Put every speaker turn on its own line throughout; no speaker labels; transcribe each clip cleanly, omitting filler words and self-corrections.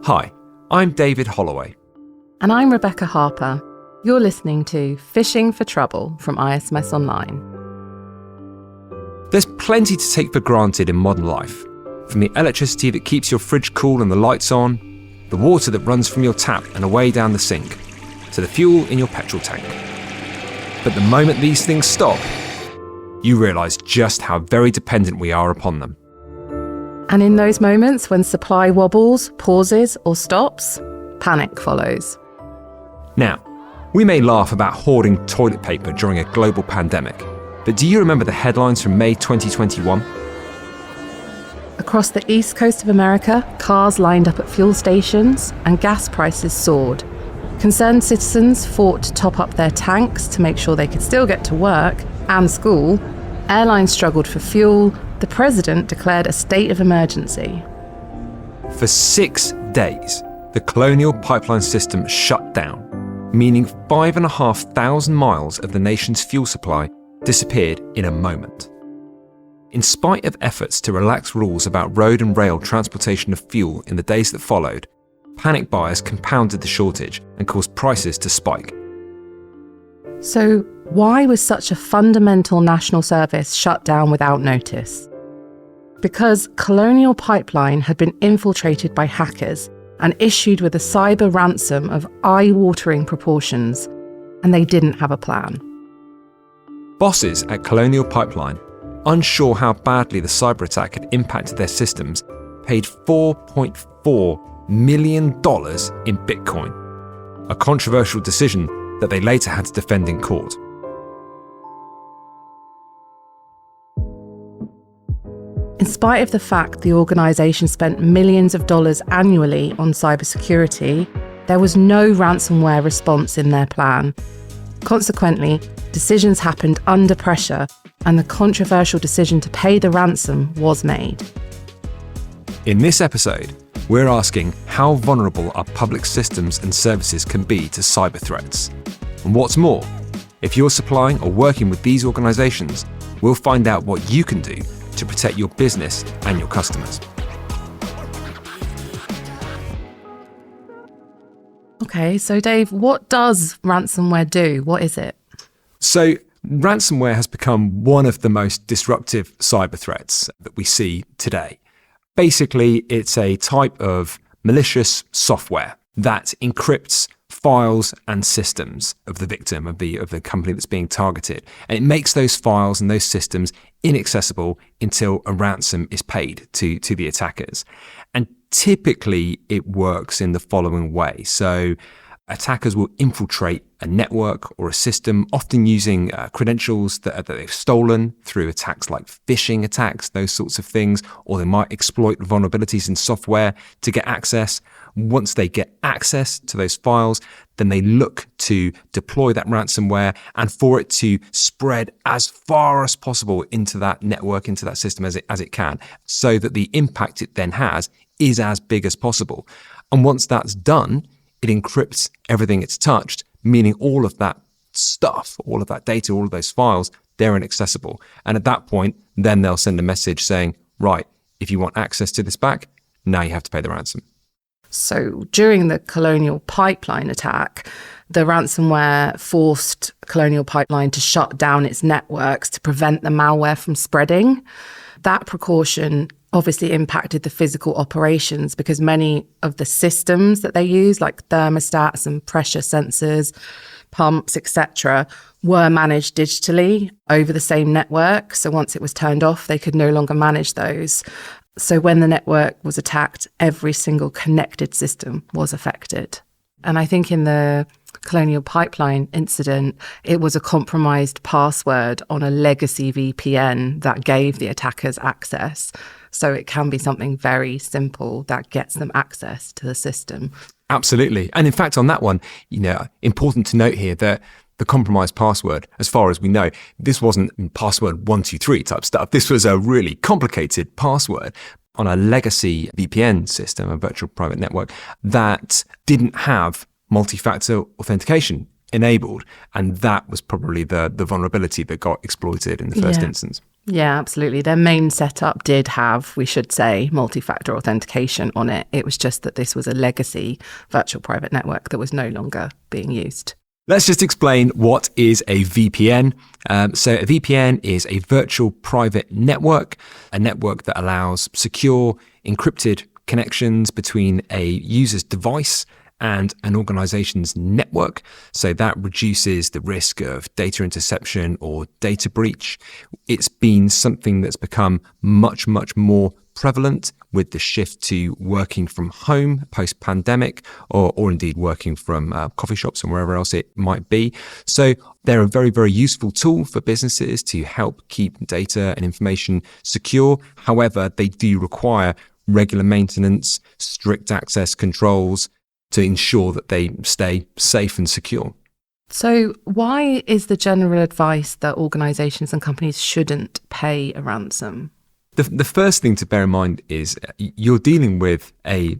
Hi, I'm David Holloway.
And I'm Rebecca Harper. You're listening to Phishing for Trouble from ISMS.online.
There's plenty to take for granted in modern life. From the electricity that keeps your fridge cool and the lights on, the water that runs from your tap and away down the sink, to the fuel in your petrol tank. But the moment these things stop, you realise just how very dependent we are upon them.
And in those moments when supply wobbles, pauses, or stops, panic follows.
Now, we may laugh about hoarding toilet paper during a global pandemic, but do you remember the headlines from May 2021?
Across the east coast of America, cars lined up at fuel stations and gas prices soared. Concerned citizens fought to top up their tanks to make sure they could still get to work and school. Airlines struggled for fuel. The president declared a state of emergency.
For 6 days, the Colonial Pipeline system shut down, meaning 5,500 miles of the nation's fuel supply disappeared in a moment. In spite of efforts to relax rules about road and rail transportation of fuel in the days that followed, panic buyers compounded the shortage and caused prices to spike.
So why was such a fundamental national service shut down without notice? Because Colonial Pipeline had been infiltrated by hackers and issued with a cyber ransom of eye-watering proportions, and they didn't have a plan.
Bosses at Colonial Pipeline, unsure how badly the cyber attack had impacted their systems, paid $4.4 million in Bitcoin, a controversial decision that they later had to defend in court.
In spite of the fact the organisation spent millions of dollars annually on cybersecurity, there was no ransomware response in their plan. Consequently, decisions happened under pressure, and the controversial decision to pay the ransom was made.
In this episode, we're asking how vulnerable our public systems and services can be to cyber threats. And what's more, if you're supplying or working with these organisations, we'll find out what you can do to protect your business and your customers.
Okay, so Dave, what does ransomware do? What is it?
So, ransomware has become one of the most disruptive cyber threats that we see today. Basically, it's a type of malicious software that encrypts files and systems of the victim, of the company that's being targeted. And it makes those files and those systems inaccessible until a ransom is paid to the attackers. And typically it works in the following way. So attackers will infiltrate a network or a system, often using credentials that they've stolen through attacks like phishing attacks, those sorts of things, or they might exploit vulnerabilities in software to get access. Once they get access to those files, then they look to deploy that ransomware and for it to spread as far as possible into that network, into that system as it can, so that the impact it then has is as big as possible. And once that's done, it encrypts everything it's touched, meaning all of that stuff, all of that data, all of those files, they're inaccessible. And at that point, then they'll send a message saying, right, if you want access to this back, now you have to pay the ransom.
So during the Colonial Pipeline attack, the ransomware forced Colonial Pipeline to shut down its networks to prevent the malware from spreading. That precaution obviously impacted the physical operations because many of the systems that they use, like thermostats and pressure sensors, pumps, etc., were managed digitally over the same network. So once it was turned off, they could no longer manage those. So when the network was attacked, every single connected system was affected. And I think in the Colonial Pipeline incident, it was a compromised password on a legacy VPN that gave the attackers access. So it can be something very simple that gets them access to the system.
Absolutely. And in fact, on that one, important to note here that the compromised password, as far as we know, this wasn't password 123 type stuff. This was a really complicated password on a legacy VPN system, a virtual private network, that didn't have multi-factor authentication enabled. And that was probably the vulnerability that got exploited in the first instance.
Yeah, absolutely. Their main setup did have, we should say, multi-factor authentication on it. It was just that this was a legacy virtual private network that was no longer being used.
Let's just explain what is a VPN. So a VPN is a virtual private network, a network that allows secure, encrypted connections between a user's device and an organization's network. So that reduces the risk of data interception or data breach. It's been something that's become much, much more prevalent with the shift to working from home post-pandemic, or indeed working from coffee shops and wherever else it might be. So they're a very, very useful tool for businesses to help keep data and information secure. However, they do require regular maintenance, strict access controls to ensure that they stay safe and secure.
So why is the general advice that organizations and companies shouldn't pay a ransom?
The first thing to bear in mind is you're dealing with a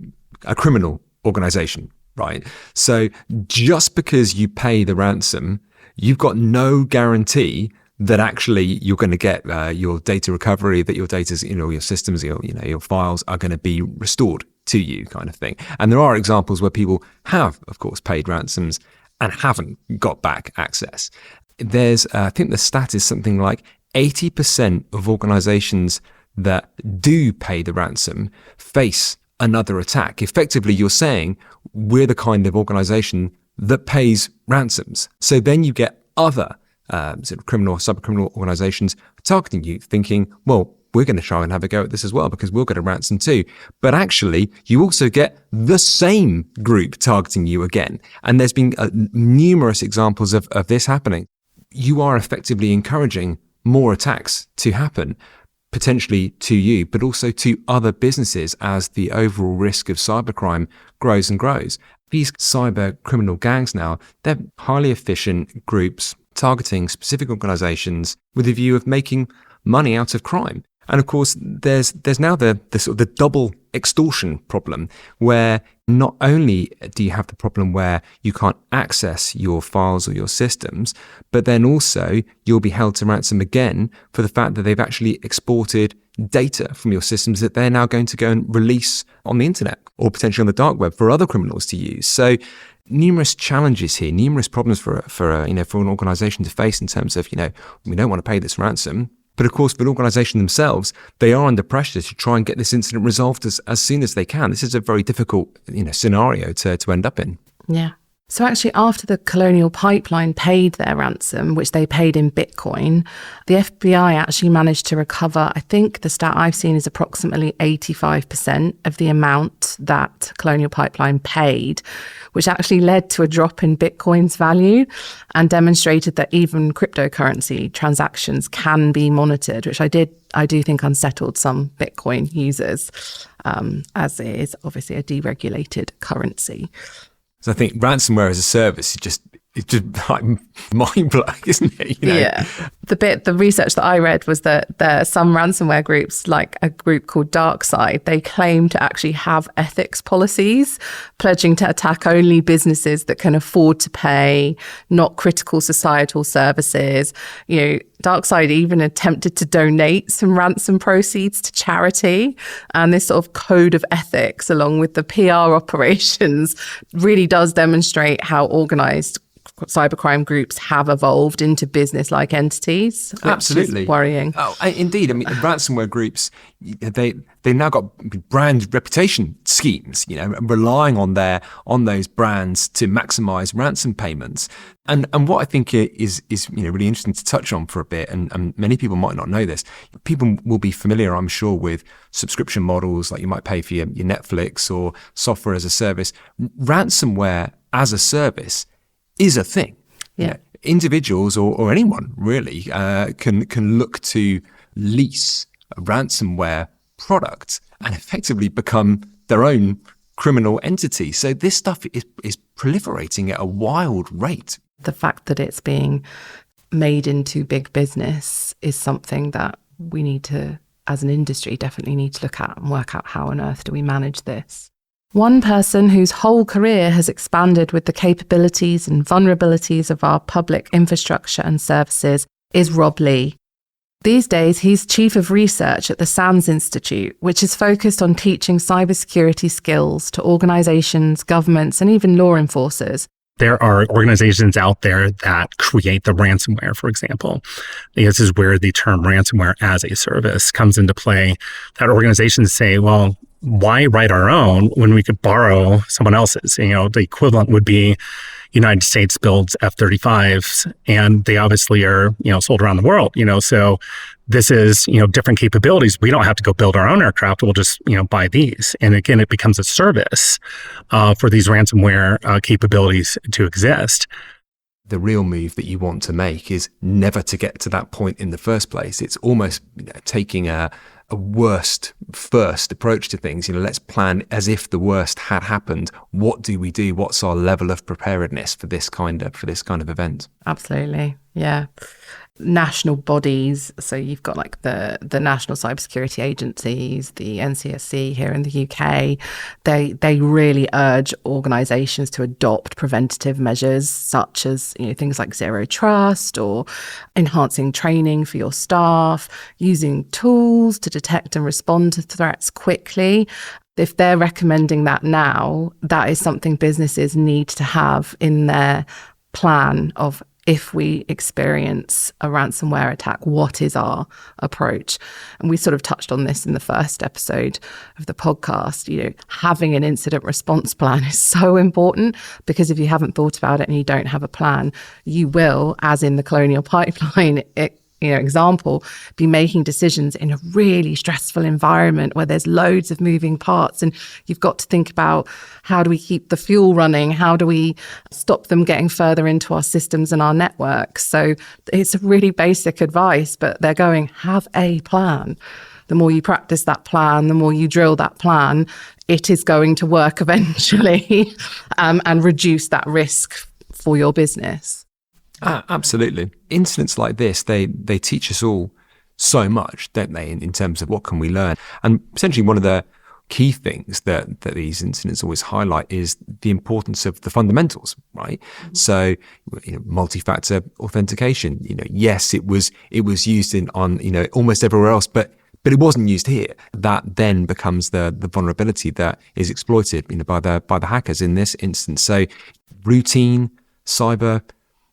criminal organization, right? So just because you pay the ransom, you've got no guarantee that actually you're going to get your data recovery, that your data's, your systems, your files are going to be restored to you, kind of thing. And there are examples where people have, of course, paid ransoms and haven't got back access. There's, I think the stat is something like 80% of organizations that do pay the ransom face another attack. Effectively, you're saying we're the kind of organization that pays ransoms. So then you get other sort of criminal or cybercriminal organizations targeting you, thinking, well, we're going to try and have a go at this as well because we'll get a ransom too. But actually, you also get the same group targeting you again. And there's been numerous examples of this happening. You are effectively encouraging more attacks to happen, potentially to you, but also to other businesses as the overall risk of cybercrime grows and grows. These cyber criminal gangs now, they're highly efficient groups targeting specific organizations with a view of making money out of crime. And of course, there's now the sort of the double extortion problem, where not only do you have the problem where you can't access your files or your systems, but then also you'll be held to ransom again for the fact that they've actually exported data from your systems that they're now going to go and release on the internet or potentially on the dark web for other criminals to use. So numerous challenges here, numerous problems for an organization to face in terms of, we don't want to pay this ransom. But of course, for an organization themselves, they are under pressure to try and get this incident resolved as soon as they can. This is a very difficult, scenario to end up in.
Yeah. So actually, after the Colonial Pipeline paid their ransom, which they paid in Bitcoin, the FBI actually managed to recover, I think the stat I've seen is approximately 85% of the amount that Colonial Pipeline paid, which actually led to a drop in Bitcoin's value and demonstrated that even cryptocurrency transactions can be monitored, which I do think unsettled some Bitcoin users, as it is obviously a deregulated currency.
So I think ransomware as a service is it's just like mind-blowing, isn't it?
Yeah. The research that I read was that there are some ransomware groups, like a group called DarkSide, they claim to actually have ethics policies, pledging to attack only businesses that can afford to pay, not critical societal services. DarkSide even attempted to donate some ransom proceeds to charity. And this sort of code of ethics, along with the PR operations, really does demonstrate how organized cybercrime groups have evolved into business-like entities, which
Absolutely.
is worrying.
Oh, indeed. I mean, ransomware groups, they've now got brand reputation schemes, relying on those brands to maximize ransom payments. And what I think is really interesting to touch on for a bit, and many people might not know this. People will be familiar, I'm sure, with subscription models, like you might pay for your Netflix or software as a service. Ransomware as a service is a thing.
Yeah.
Individuals or anyone really can look to lease a ransomware product and effectively become their own criminal entity. So this stuff is proliferating at a wild rate.
The fact that it's being made into big business is something that we need to, as an industry, definitely need to look at and work out how on earth do we manage this. One person whose whole career has expanded with the capabilities and vulnerabilities of our public infrastructure and services is Rob Lee. These days, he's chief of research at the SANS Institute, which is focused on teaching cybersecurity skills to organizations, governments, and even law enforcers.
There are organizations out there that create the ransomware, for example. This is where the term ransomware as a service comes into play. That organizations say, well, why write our own when we could borrow someone else's? The equivalent would be United States builds F-35s, and they obviously are, sold around the world, so this is, different capabilities. We don't have to go build our own aircraft. We'll just, buy these. And again, it becomes a service for these ransomware capabilities to exist.
The real move that you want to make is never to get to that point in the first place. It's almost taking a worst first approach to things. Let's plan as if the worst had happened. What do we do? What's our level of preparedness for this kind of event? Absolutely.
Yeah. National bodies, so you've got like the national cybersecurity agencies, the NCSC here in the UK, they really urge organizations to adopt preventative measures such as things like zero trust or enhancing training for your staff, using tools to detect and respond to threats quickly. If they're recommending that now, that is something businesses need to have in their plan of, if we experience a ransomware attack, what is our approach? And we sort of touched on this in the first episode of the podcast. Having an incident response plan is so important, because if you haven't thought about it and you don't have a plan, you will, as in the Colonial Pipeline example, be making decisions in a really stressful environment where there's loads of moving parts, and you've got to think about, how do we keep the fuel running? How do we stop them getting further into our systems and our networks? So it's a really basic advice, but they're going, have a plan. The more you practice that plan, the more you drill that plan, it is going to work eventually and reduce that risk for your business.
Absolutely. Incidents like this, they teach us all so much, don't they, in terms of what can we learn. And essentially one of the key things that these incidents always highlight is the importance of the fundamentals, right? Mm-hmm. So, multi-factor authentication, yes, it was used on almost everywhere else, but it wasn't used here. That then becomes the vulnerability that is exploited, by the hackers in this instance. So routine cyber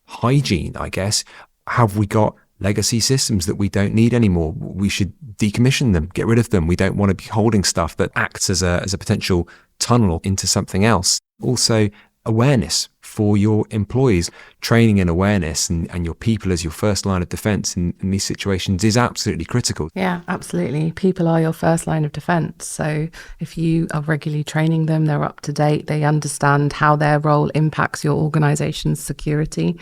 hygiene, I guess. Have we got legacy systems that we don't need anymore? We should decommission them, get rid of them. We don't want to be holding stuff that acts as a potential tunnel into something else. Also, awareness for your employees. Training and awareness and your people as your first line of defense in these situations is absolutely critical.
Yeah, absolutely. People are your first line of defense. So if you are regularly training them, they're up to date, they understand how their role impacts your organization's security,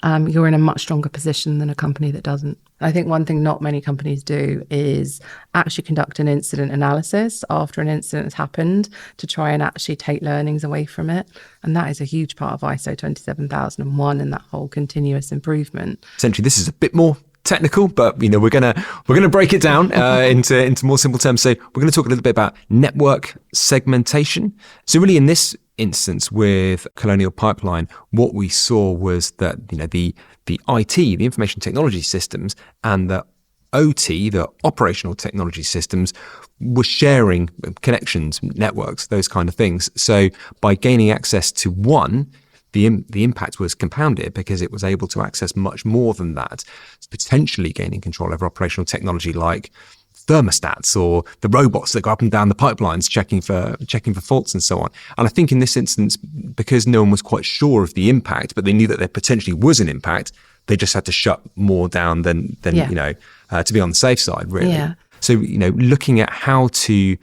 you're in a much stronger position than a company that doesn't. I think one thing not many companies do is actually conduct an incident analysis after an incident has happened to try and actually take learnings away from it. And that is a huge part of ISO 27001 and that whole continuous improvement.
Essentially, this is a bit more technical, but we're gonna break it down into more simple terms. So we're going to talk a little bit about network segmentation. So really, in this instance with Colonial Pipeline, what we saw was that the IT, the information technology systems, and the OT, the operational technology systems, were sharing connections, networks, those kind of things. So by gaining access to one, the impact was compounded because it was able to access much more than that, potentially gaining control over operational technology like thermostats or the robots that go up and down the pipelines checking for faults and so on. And I think in this instance, because no one was quite sure of the impact, but they knew that there potentially was an impact, they just had to shut more down than to be on the safe side, really.
Yeah.
So, looking at how to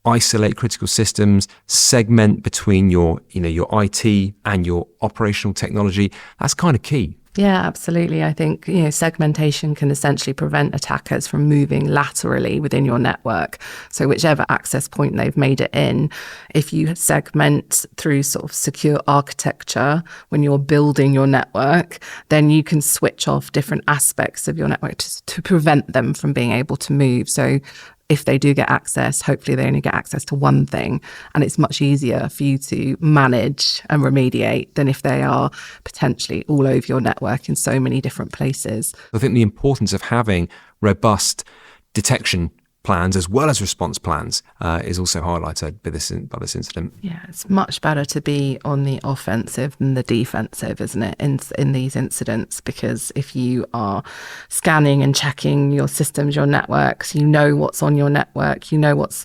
isolate critical systems, segment between your IT and your operational technology, that's kind of key.
Yeah, absolutely. I think, segmentation can essentially prevent attackers from moving laterally within your network. So whichever access point they've made it in, if you segment through sort of secure architecture when you're building your network, then you can switch off different aspects of your network to prevent them from being able to move. So if they do get access, hopefully they only get access to one thing, and it's much easier for you to manage and remediate than if they are potentially all over your network in so many different places.
I think the importance of having robust detection plans as well as response plans is also highlighted by this incident.
Yeah, it's much better to be on the offensive than the defensive, isn't it, in these incidents? Because if you are scanning and checking your systems, your networks, you know what's on your network, you know what's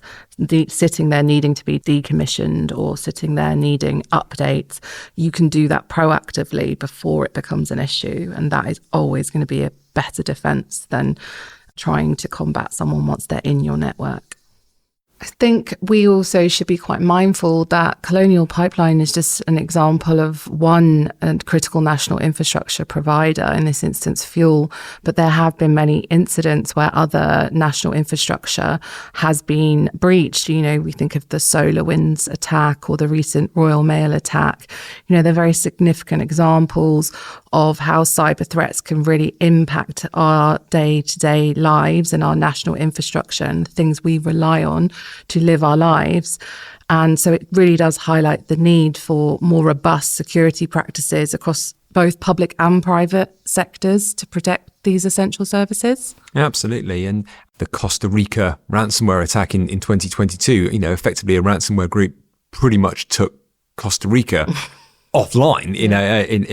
sitting there needing to be decommissioned or sitting there needing updates. You can do that proactively before it becomes an issue, and that is always going to be a better defense than trying to combat someone once they're in your network. I think we also should be quite mindful that Colonial Pipeline is just an example of one critical national infrastructure provider, in this instance fuel, but there have been many incidents where other national infrastructure has been breached. You know, we think of the SolarWinds attack or the recent Royal Mail attack. You know, they're very significant examples of how cyber threats can really impact our day-to-day lives and our national infrastructure and things we rely on to live our lives. And so it really does highlight the need for more robust security practices across both public and private sectors to protect these essential services.
Absolutely. And the Costa Rica ransomware attack in 2022, you know, effectively a ransomware group pretty much took Costa Rica offline,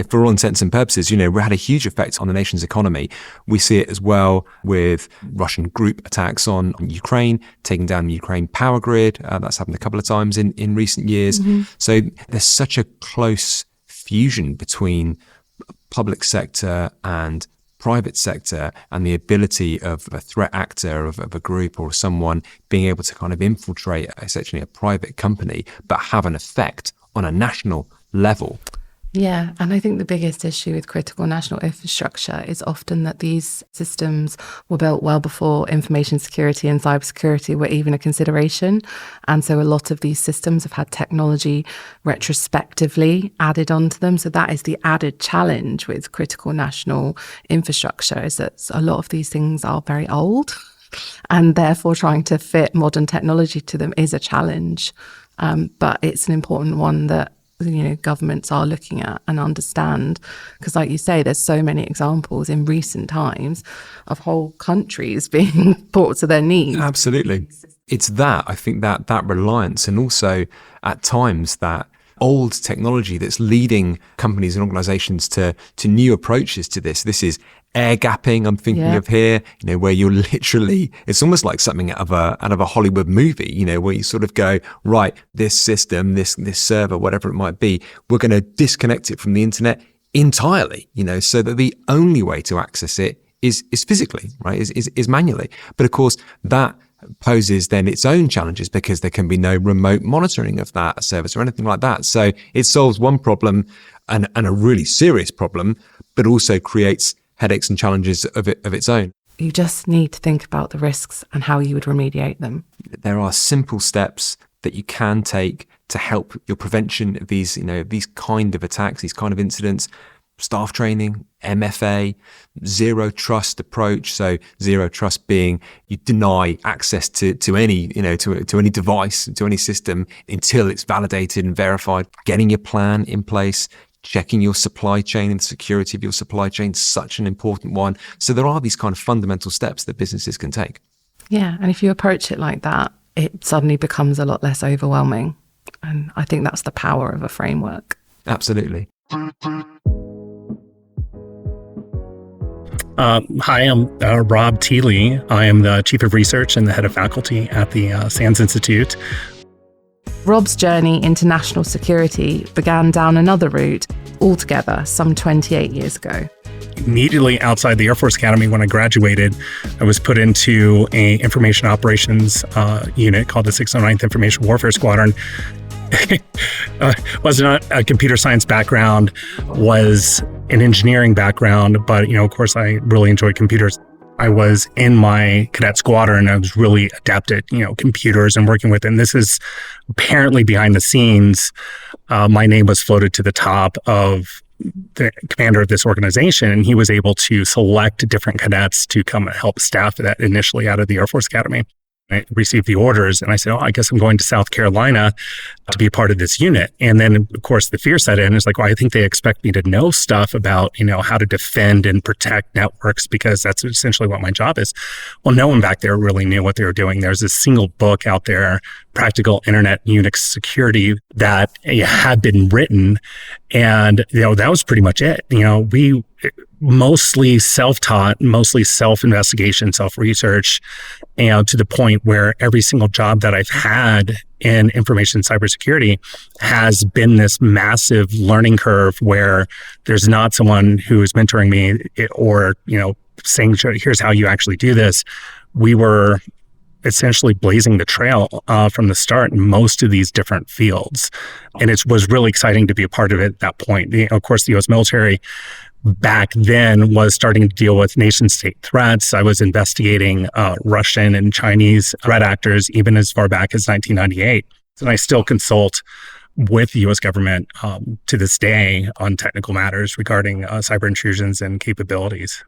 for all intents and purposes, you know, had a huge effect on the nation's economy. We see it as well with Russian group attacks on Ukraine, taking down the Ukraine power grid. That's happened a couple of times in recent years. Mm-hmm. So there's such a close fusion between public sector and private sector, and the ability of a threat actor, of a group or someone being able to kind of infiltrate essentially a private company, but have an effect on a national level.
Yeah, and I think the biggest issue with critical national infrastructure is often that these systems were built well before information security and cybersecurity were even a consideration. And so a lot of these systems have had technology retrospectively added onto them. So that is the added challenge with critical national infrastructure, is that a lot of these things are very old, and therefore trying to fit modern technology to them is a challenge. But it's an important one that, you know, governments are looking at and understand, because like you say, there's so many examples in recent times of whole countries being brought to their knees.
Absolutely. It's that, I think that reliance, and also at times that old technology that's leading companies and organizations to new approaches to this. This is air gapping, I'm thinking of here, you know, where you're literally, it's almost like something out of a Hollywood movie, you know, where you sort of go, right, this system, this server, whatever it might be, we're going to disconnect it from the internet entirely, you know, so that the only way to access it is physically, right, is manually. But of course, that poses then its own challenges, because there can be no remote monitoring of that service or anything like that. So it solves one problem and a really serious problem, but also creates headaches and challenges of its own.
You just need to think about the risks and how you would remediate them.
There are simple steps that you can take to help your prevention of these, you know, these kind of attacks, these kind of incidents. Staff training, MFA, zero trust approach. So zero trust being you deny access to any, you know, to any device, to any system until it's validated and verified. Getting your plan in place, checking your supply chain and the security of your supply chain, such an important one. So there are these kind of fundamental steps that businesses can take.
Yeah, and if you approach it like that, it suddenly becomes a lot less overwhelming. And I think that's the power of a framework.
Absolutely.
Hi, I'm Rob Teeley. I am the Chief of Research and the Head of Faculty at the SANS Institute.
Rob's journey into national security began down another route altogether some 28 years ago.
Immediately outside the Air Force Academy, when I graduated, I was put into an information operations unit called the 609th Information Warfare Squadron. Was not a computer science background, was an engineering background, but, you know, of course, I really enjoyed computers. I was in my cadet squadron. I was really adept at, you know, computers and working with it. And this is apparently behind the scenes. My name was floated to the top of the commander of this organization, and he was able to select different cadets to come and help staff that initially out of the Air Force Academy. I received the orders and I said, I guess I'm going to South Carolina to be a part of this unit. And then, of course, the fear set in. It's like, well, I think they expect me to know stuff about, how to defend and protect networks because that's essentially what my job is. Well, no one back there really knew what they were doing. There's a single book out there, Practical Internet Unix Security, that had been written. And, that was pretty much it. We mostly self-taught, mostly self-investigation, self-research, and to the point where every single job that I've had in information cybersecurity has been this massive learning curve where there's not someone who is mentoring me or, saying, here's how you actually do this. We were essentially blazing the trail from the start in most of these different fields. And it was really exciting to be a part of it at that point. Of course, the U.S. military back then was starting to deal with nation state threats. I was investigating Russian and Chinese threat actors even as far back as 1998. And I still consult with the U.S. government to this day on technical matters regarding cyber intrusions and capabilities.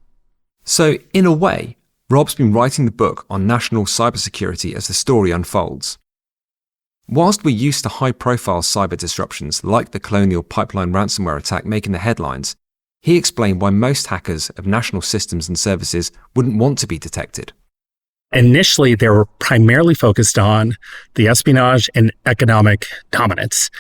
So in a way, Rob's been writing the book on national cybersecurity as the story unfolds. Whilst we're used to high-profile cyber disruptions like the Colonial Pipeline ransomware attack making the headlines, he explained why most hackers of national systems and services wouldn't want to be detected.
Initially, they were primarily focused on the espionage and economic dominance,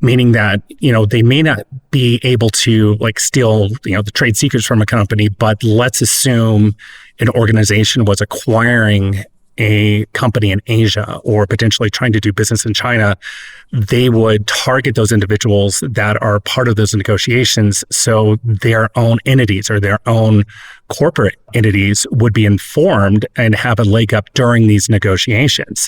meaning that, they may not be able to steal, the trade secrets from a company, but let's assume an organization was acquiring a company in Asia or potentially trying to do business in China. They would target those individuals that are part of those negotiations. So their own entities or their own corporate entities would be informed and have a leg up during these negotiations.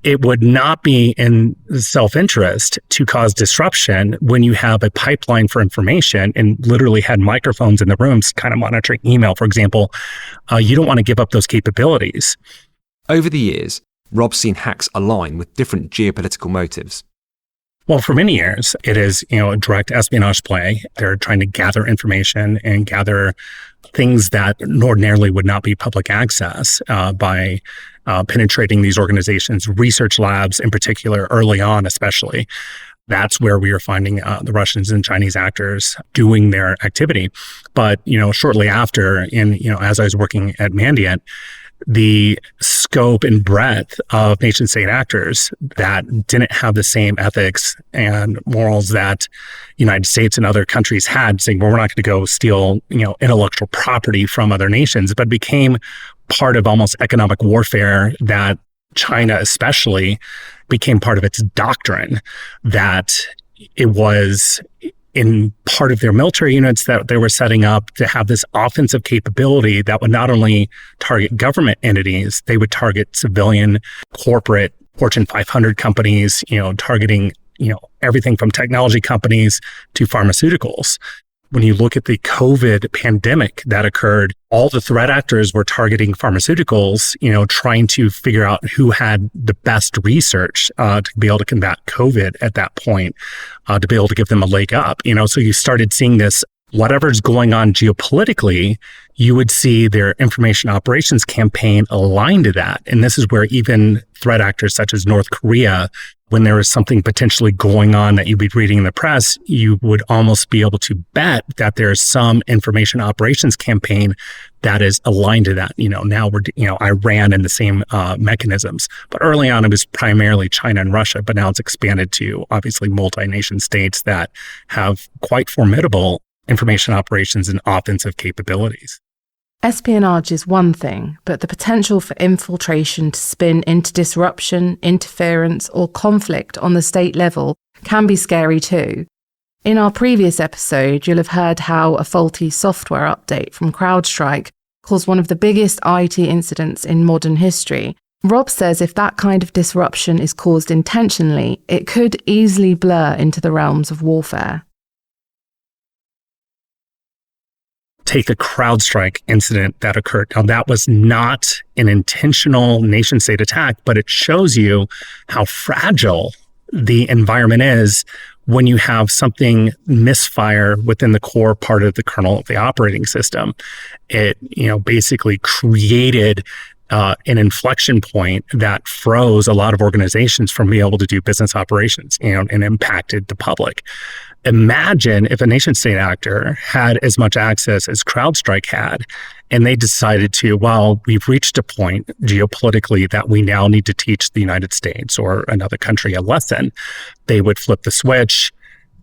It would not be in self-interest to cause disruption when you have a pipeline for information and literally had microphones in the rooms kind of monitoring email, for example. You don't want to give up those capabilities.
Over the years, Rob's seen hacks align with different geopolitical motives.
Well, for many years, it is, a direct espionage play. They're trying to gather information and gather things that ordinarily would not be public access by penetrating these organizations, research labs in particular, early on especially. That's where we are finding the Russians and Chinese actors doing their activity. But, shortly after, as I was working at Mandiant, the scope and breadth of nation state actors that didn't have the same ethics and morals that United States and other countries had, saying, well, we're not going to go steal, intellectual property from other nations, but became part of almost economic warfare that China especially became part of its doctrine, that it was in part of their military units that they were setting up to have this offensive capability that would not only target government entities, they would target civilian, corporate, Fortune 500 companies, targeting, everything from technology companies to pharmaceuticals. When you look at the COVID pandemic that occurred, all the threat actors were targeting pharmaceuticals, trying to figure out who had the best research to be able to combat COVID at that point, to be able to give them a leg up. So you started seeing this, whatever's going on geopolitically, you would see their information operations campaign aligned to that. And this is where even threat actors such as North Korea, when there was something potentially going on that you'd be reading in the press, you would almost be able to bet that there's some information operations campaign that is aligned to that. Now we're, Iran and the same mechanisms. But early on, it was primarily China and Russia, but now it's expanded to obviously multi-nation states that have quite formidable information operations and offensive capabilities.
Espionage is one thing, but the potential for infiltration to spin into disruption, interference, or conflict on the state level can be scary too. In our previous episode, you'll have heard how a faulty software update from CrowdStrike caused one of the biggest IT incidents in modern history. Rob says if that kind of disruption is caused intentionally, it could easily blur into the realms of warfare.
Take the CrowdStrike incident that occurred. Now, that was not an intentional nation-state attack, but it shows you how fragile the environment is when you have something misfire within the core part of the kernel of the operating system. It, basically created an inflection point that froze a lot of organizations from being able to do business operations, and impacted the public. Imagine if a nation state actor had as much access as CrowdStrike had, and they decided to, well, we've reached a point geopolitically that we now need to teach the United States or another country a lesson. They would flip the switch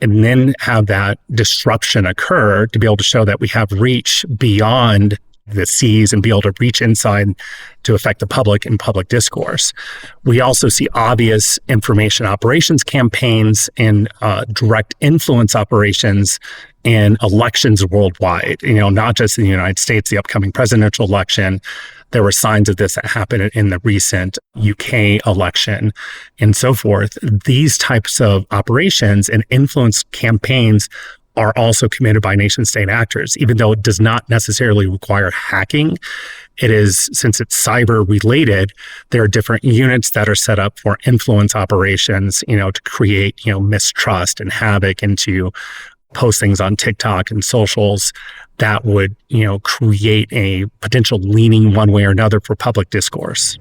and then have that disruption occur to be able to show that we have reach beyond the seas and be able to reach inside to affect the public and public discourse. We also see obvious information operations campaigns and direct influence operations in elections worldwide, not just in the United States, the upcoming presidential election. There were signs of this that happened in the recent UK election and so forth. These types of operations and influence campaigns are also committed by nation state actors, even though it does not necessarily require hacking. It is, since it's cyber related, there are different units that are set up for influence operations, to create, mistrust and havoc, and to post things on TikTok and socials that would, create a potential leaning one way or another for public discourse.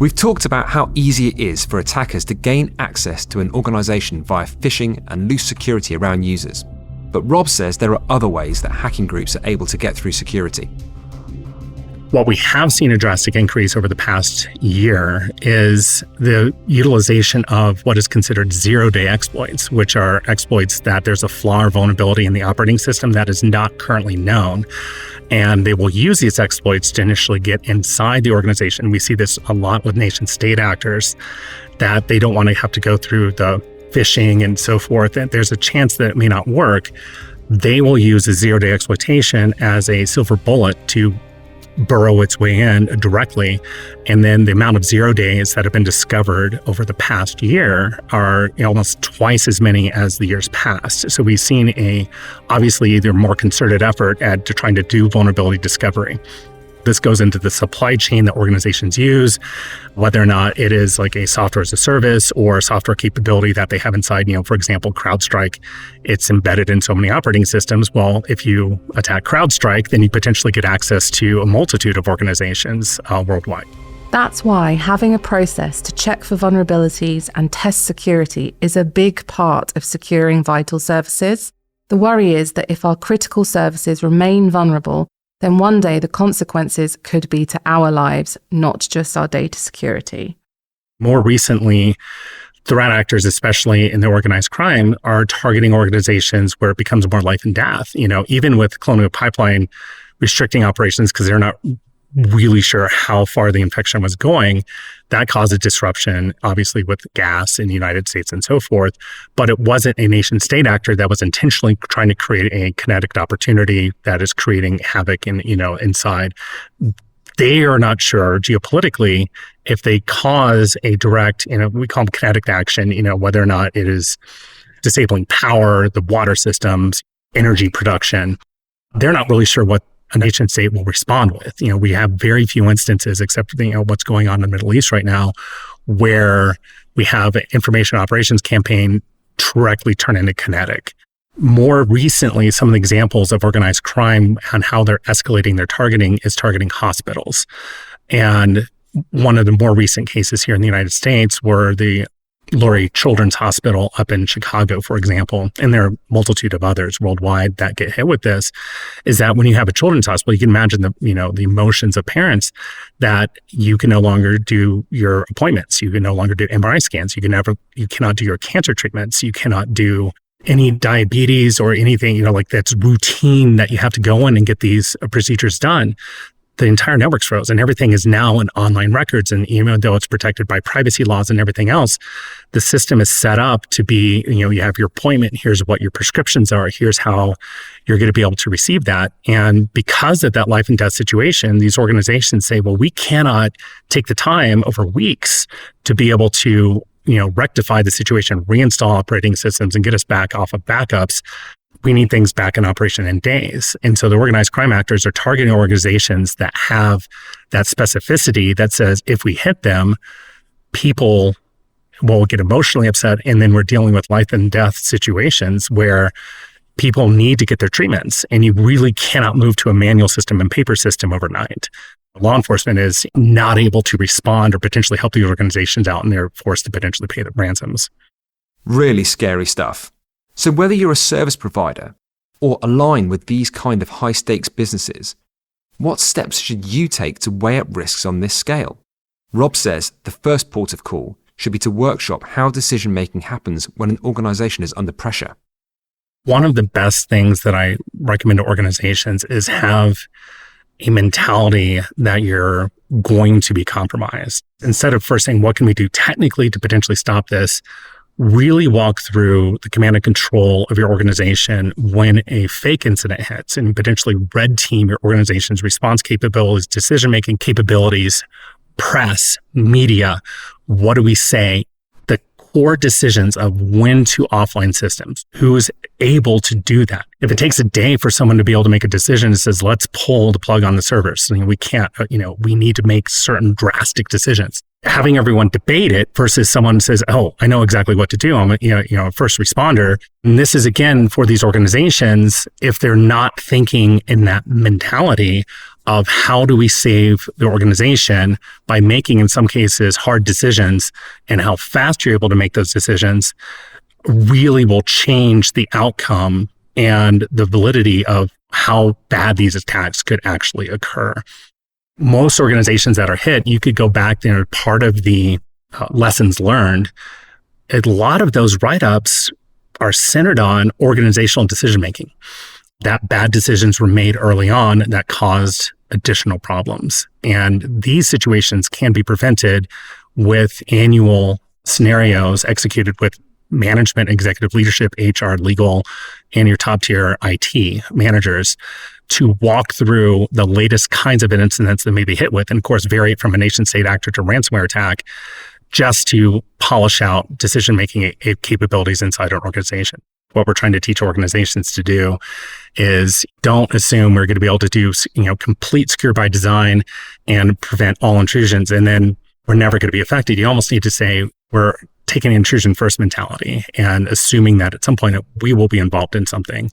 We've talked about how easy it is for attackers to gain access to an organization via phishing and loose security around users. But Rob says there are other ways that hacking groups are able to get through security.
What we have seen a drastic increase over the past year is the utilization of what is considered zero-day exploits, which are exploits that there's a flaw or vulnerability in the operating system that is not currently known. And they will use these exploits to initially get inside the organization. We see this a lot with nation state actors, that they don't want to have to go through the phishing and so forth. And there's a chance that it may not work. They will use a zero-day exploitation as a silver bullet to burrow its way in directly. And then the amount of 0 days that have been discovered over the past year are almost twice as many as the years past. So we've seen obviously either more concerted effort at trying to do vulnerability discovery. This goes into the supply chain that organizations use, whether or not it is like a software as a service or a software capability that they have inside. For example, CrowdStrike, it's embedded in so many operating systems. Well, if you attack CrowdStrike, then you potentially get access to a multitude of organizations worldwide.
That's why having a process to check for vulnerabilities and test security is a big part of securing vital services. The worry is that if our critical services remain vulnerable, then one day the consequences could be to our lives, not just our data security.
More recently, threat actors, especially in the organized crime, are targeting organizations where it becomes more life and death. Even with Colonial Pipeline restricting operations because they're not really sure how far the infection was going, that caused a disruption, obviously, with gas in the United States and so forth. But it wasn't a nation state actor that was intentionally trying to create a kinetic opportunity that is creating havoc inside. They are not sure geopolitically if they cause a direct, we call them kinetic action, whether or not it is disabling power, the water systems, energy production. They're not really sure what a nation state will respond with. We have very few instances, except for what's going on in the Middle East right now, where we have an information operations campaign directly turn into kinetic. More recently, some of the examples of organized crime and how they're escalating their targeting is targeting hospitals. And one of the more recent cases here in the United States were the Lurie Children's Hospital up in Chicago, for example, and there are a multitude of others worldwide that get hit with this, is that when you have a children's hospital, you can imagine the emotions of parents that you can no longer do your appointments. You can no longer do MRI scans. You cannot do your cancer treatments. You cannot do any diabetes or anything, like that's routine that you have to go in and get these procedures done. The entire network's froze and everything is now in online records. And even though it's protected by privacy laws and everything else, the system is set up to be, you have your appointment, here's what your prescriptions are, here's how you're going to be able to receive that. And because of that life and death situation, these organizations say, well, we cannot take the time over weeks to be able to, rectify the situation, reinstall operating systems and get us back off of backups. We need things back in operation in days. And so the organized crime actors are targeting organizations that have that specificity that says, if we hit them, people will get emotionally upset. And then we're dealing with life and death situations where people need to get their treatments, and you really cannot move to a manual system and paper system overnight. Law enforcement is not able to respond or potentially help the organizations out, and they're forced to potentially pay the ransoms.
Really scary stuff. So whether you're a service provider or align with these kind of high-stakes businesses, what steps should you take to weigh up risks on this scale? Rob says the first port of call should be to workshop how decision-making happens when an organization is under pressure.
One of the best things that I recommend to organizations is have a mentality that you're going to be compromised. Instead of first saying, what can we do technically to potentially stop this? Really walk through the command and control of your organization when a fake incident hits, and potentially red team your organization's response capabilities, decision-making capabilities, press, media. What do we say? The core decisions of when to offline systems. Who is able to do that? If it takes a day for someone to be able to make a decision that says, let's pull the plug on the servers, we can't, we need to make certain drastic decisions. Having everyone debate it versus someone says, oh, I know exactly what to do. I'm a first responder. And this is, again, for these organizations, if they're not thinking in that mentality of how do we save the organization by making, in some cases, hard decisions, and how fast you're able to make those decisions really will change the outcome and the validity of how bad these attacks could actually occur. Most organizations that are hit, you could go back there, part of the lessons learned, a lot of those write-ups are centered on organizational decision-making. That bad decisions were made early on that caused additional problems. And these situations can be prevented with annual scenarios executed with management, executive leadership, HR, legal, and your top-tier IT managers to walk through the latest kinds of incidents that may be hit with, and of course, vary from a nation-state actor to ransomware attack, just to polish out decision-making capabilities inside an organization. What we're trying to teach organizations to do is don't assume we're going to be able to do, complete secure by design and prevent all intrusions, and then we're never going to be affected. You almost need to say we're taking an intrusion first mentality and assuming that at some point we will be involved in something.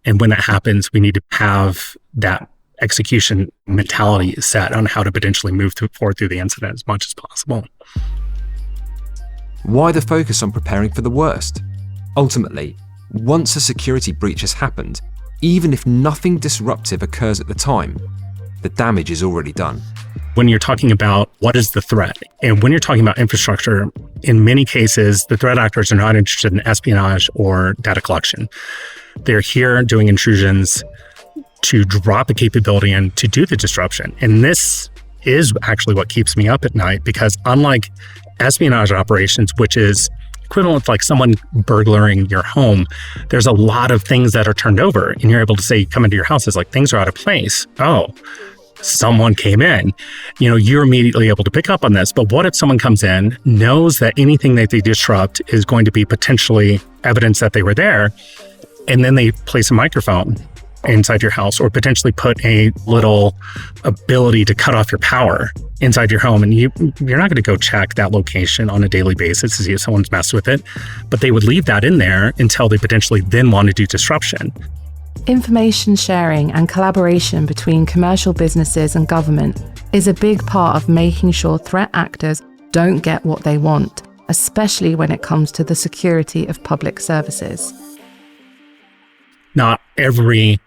And when that happens, we need to have that execution mentality set on how to potentially move forward through the incident as much as possible.
Why the focus on preparing for the worst? Ultimately, once a security breach has happened, even if nothing disruptive occurs at the time, the damage is already done.
When you're talking about what is the threat, and when you're talking about infrastructure, in many cases, the threat actors are not interested in espionage or data collection. They're here doing intrusions to drop a capability and to do the disruption. And this is actually what keeps me up at night, because unlike espionage operations, which is equivalent to like someone burglaring your home, there's a lot of things that are turned over, and you're able to say, come into your house, it's like things are out of place. Oh, someone came in, you're immediately able to pick up on this. But what if someone comes in, knows that anything that they disrupt is going to be potentially evidence that they were there, and then they place a microphone inside your house, or potentially put a little ability to cut off your power inside your home, and you're not going to go check that location on a daily basis to see if someone's messed with it, but they would leave that in there until they potentially then want to do disruption.
Information sharing and collaboration between commercial businesses and government is a big part of making sure threat actors don't get what they want, especially when it comes to the security of public services.
Not every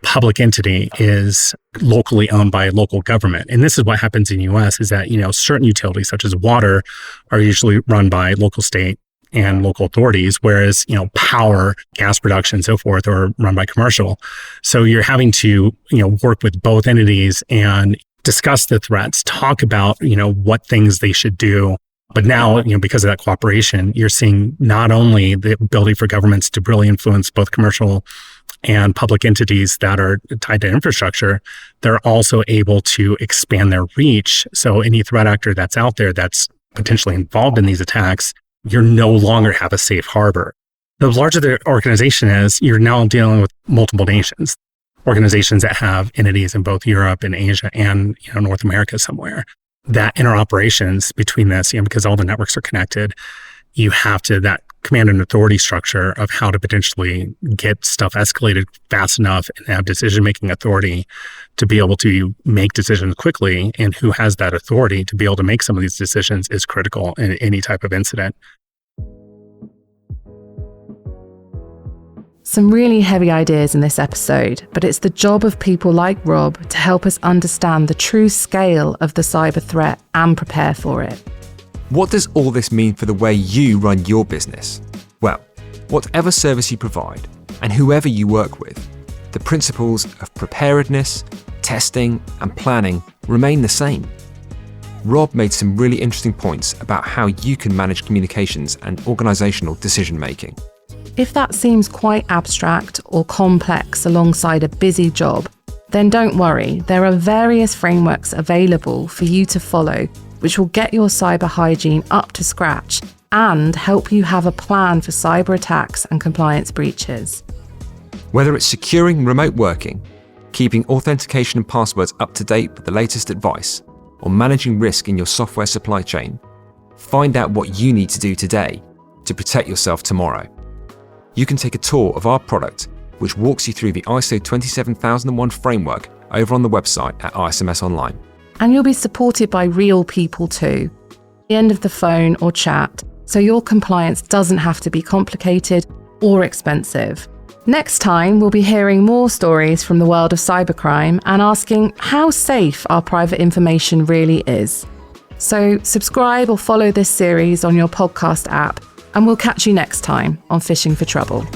public entity is locally owned by a local government. And this is what happens in the US is that, certain utilities such as water are usually run by local, state, and local authorities, whereas, power, gas production, and so forth are run by commercial. So you're having to, work with both entities and discuss the threats, talk about, what things they should do. But now, because of that cooperation, you're seeing not only the ability for governments to really influence both commercial and public entities that are tied to infrastructure, they're also able to expand their reach. So any threat actor that's out there that's potentially involved in these attacks, you no longer have a safe harbor. The larger the organization is, you're now dealing with multiple nations, organizations that have entities in both Europe and Asia and North America somewhere. That interoperations between this, because all the networks are connected, you have to, that command and authority structure of how to potentially get stuff escalated fast enough and have decision-making authority to be able to make decisions quickly, and who has that authority to be able to make some of these decisions is critical in any type of incident.
Some really heavy ideas in this episode, but it's the job of people like Rob to help us understand the true scale of the cyber threat and prepare for it.
What does all this mean for the way you run your business? Well, whatever service you provide and whoever you work with, the principles of preparedness, testing, and planning remain the same. Rob made some really interesting points about how you can manage communications and organizational decision-making.
If that seems quite abstract or complex alongside a busy job, then don't worry, there are various frameworks available for you to follow which will get your cyber hygiene up to scratch and help you have a plan for cyber attacks and compliance breaches.
Whether it's securing remote working, keeping authentication and passwords up to date with the latest advice, or managing risk in your software supply chain, find out what you need to do today to protect yourself tomorrow. You can take a tour of our product, which walks you through the ISO 27001 framework over on the website at ISMS.online.
And you'll be supported by real people too, at the end of the phone or chat, so your compliance doesn't have to be complicated or expensive. Next time, we'll be hearing more stories from the world of cybercrime and asking how safe our private information really is. So subscribe or follow this series on your podcast app, and we'll catch you next time on Phishing for Trouble.